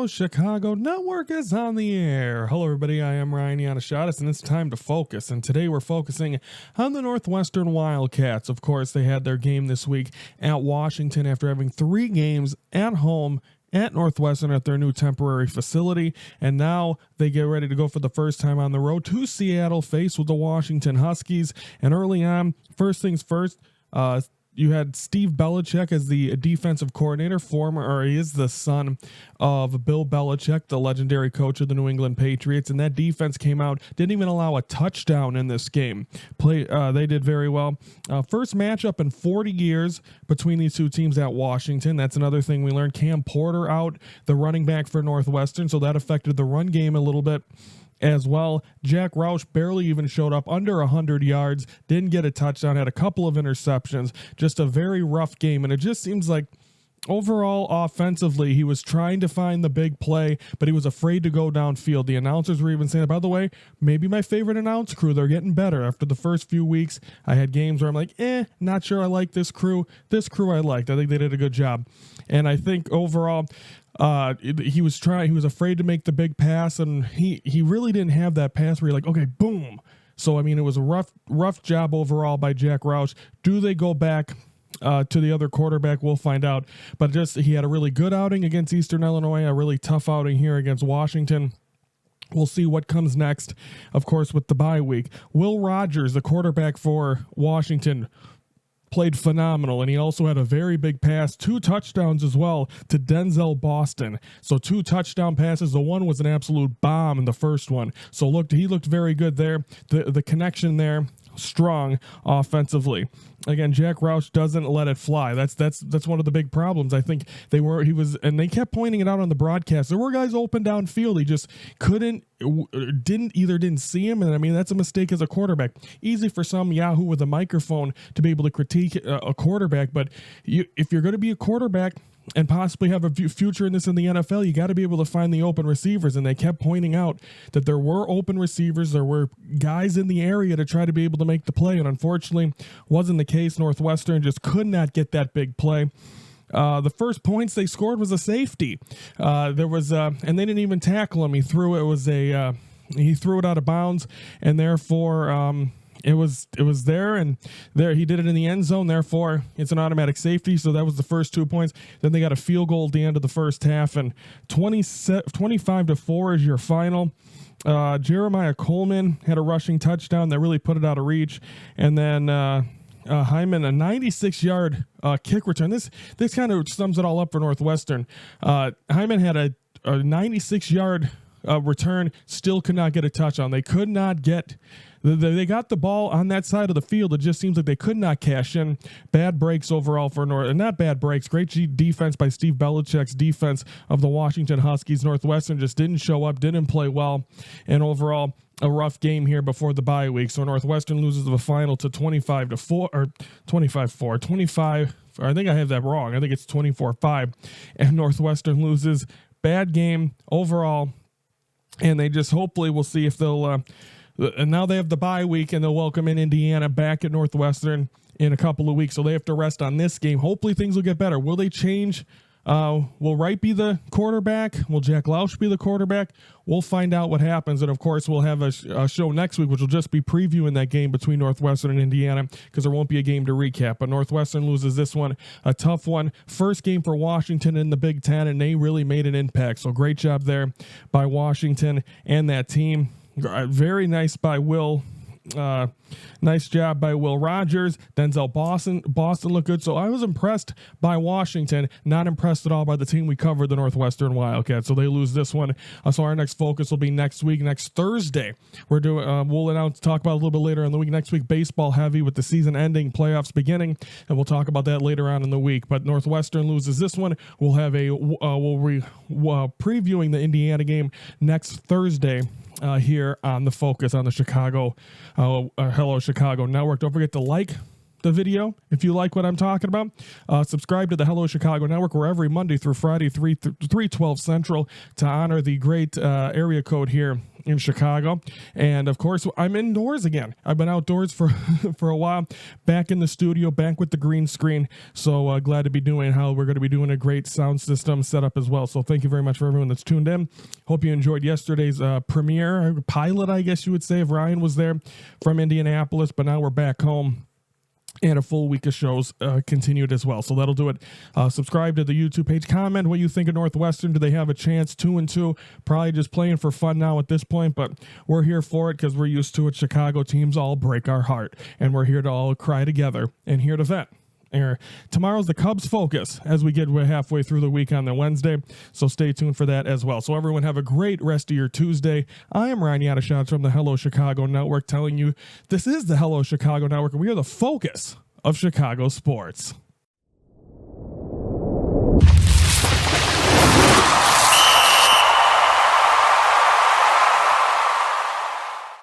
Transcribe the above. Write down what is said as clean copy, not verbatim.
Hello, Chicago Network is on the air. Hello, everybody. I am Ryan Yannishatis, and it's time to focus. And today we're focusing on the Northwestern Wildcats. Of course, they had their game this week at Washington after having 3 games at home at Northwestern at their new temporary facility, and now they get ready to go for the first time on the road to Seattle, face with the Washington Huskies. And early on, first things first, you had Steve Belichick as the defensive coordinator, he is the son of Bill Belichick, the legendary coach of the New England Patriots, and that defense came out, didn't even allow a touchdown in this game. They did very well. First matchup in 40 years between these two teams at Washington. That's another thing we learned. Cam Porter out, the running back for Northwestern, so that affected the run game a little bit as well. Jack Roush barely even showed up, under 100 yards, didn't get a touchdown, had a couple of interceptions, just a very rough game. And it just seems like overall offensively, he was trying to find the big play, but he was afraid to go downfield. The announcers were even saying, by the way, maybe my favorite announce crew, they're getting better. After the first few weeks, I had games where I'm like, not sure I like this crew. This crew I liked. I think they did a good job. And I think overall, he was afraid to make the big pass, and he really didn't have that pass where you're like, okay, boom. So, I mean, it was a rough job overall by Jack Roush. Do they go back to the other quarterback? We'll find out. But he had a really good outing against Eastern Illinois, a really tough outing here against Washington. We'll see what comes next, of course, with the bye week. Will Rogers, the quarterback for Washington, played phenomenal, and he also had a very big pass, 2 touchdowns as well, to Denzel Boston. So 2 touchdown passes. The one was an absolute bomb in the first one. So he looked very good there. The connection there, strong offensively. Again, Jack Roush doesn't let it fly. That's one of the big problems. I think they kept pointing it out on the broadcast. There were guys open downfield. He just didn't see him. And I mean, that's a mistake as a quarterback. Easy for some Yahoo with a microphone to be able to critique a quarterback. But if you're going to be a quarterback and possibly have a future in the NFL, you got to be able to find the open receivers. And they kept pointing out that there were open receivers. There were guys in the area to try to be able to make the play. And unfortunately, wasn't the case. Northwestern just could not get that big play. The first points they scored was a safety. And they didn't even tackle him. He threw it out of bounds, and therefore, it was there, and there he did it in the end zone. Therefore, it's an automatic safety. So that was the first 2 points. Then they got a field goal at the end of the first half, and 25-4 is your final. Jeremiah Coleman had a rushing touchdown that really put it out of reach, and then Hyman, a 96-yard kick return. This kind of sums it all up for Northwestern. Hyman had a 96-yard return, still could not get a touchdown. They could not get. They got the ball on that side of the field. It just seems like they could not cash in. Bad breaks overall for not bad breaks. Great defense by Steve Belichick's defense of the Washington Huskies. Northwestern just didn't show up, didn't play well, and overall a rough game here before the bye week. So Northwestern loses the final to 25-4 or 25-4, 25. I think I have that wrong. I think it's 24-5, and Northwestern loses. Bad game overall, and they just hopefully we'll see if they'll. And now they have the bye week, and they'll welcome in Indiana back at Northwestern in a couple of weeks. So they have to rest on this game. Hopefully things will get better. Will they change? Will Wright be the quarterback? Will Jack Roush be the quarterback? We'll find out what happens. And, of course, we'll have a show next week, which will just be previewing that game between Northwestern and Indiana, because there won't be a game to recap. But Northwestern loses this one, a tough one. First game for Washington in the Big Ten, and they really made an impact. So great job there by Washington and that team. Very nice by Will. Nice job by Will Rogers. Denzel Boston looked good. So I was impressed by Washington. Not impressed at all by the team we covered, the Northwestern Wildcats. So they lose this one. So our next focus will be next week, next Thursday. We'll talk about a little bit later in the week. Next week, baseball heavy with the season ending, playoffs beginning, and we'll talk about that later on in the week. But Northwestern loses this one. We'll have previewing the Indiana game next Thursday. Here on the Focus on the Hello Chicago Network. Don't forget to like, the video if you like what I'm talking about. Subscribe to the Hello Chicago Network. We're every Monday through Friday, 3:12 Central, to honor the great area code here in Chicago. And of course, I'm indoors again. I've been outdoors for for a while, back in the studio, back with the green screen. So glad to be doing how we're going to be doing a great sound system setup as well. So thank you very much for everyone that's tuned in. Hope you enjoyed yesterday's premiere pilot, I guess you would say, if Ryan was there from Indianapolis. But now we're back home, and a full week of shows continued as well. So that'll do it. Subscribe to the YouTube page. Comment what you think of Northwestern. Do they have a chance? 2-2. Probably just playing for fun now at this point, but we're here for it because we're used to it. Chicago teams all break our heart, and we're here to all cry together and here to vent. Tomorrow's the Cubs focus as we get halfway through the week on the Wednesday, so stay tuned for that as well. So everyone have a great rest of your Tuesday. I am Ryan Yadashad from the Hello Chicago Network, telling you this is the Hello Chicago Network, and we are the focus of Chicago sports.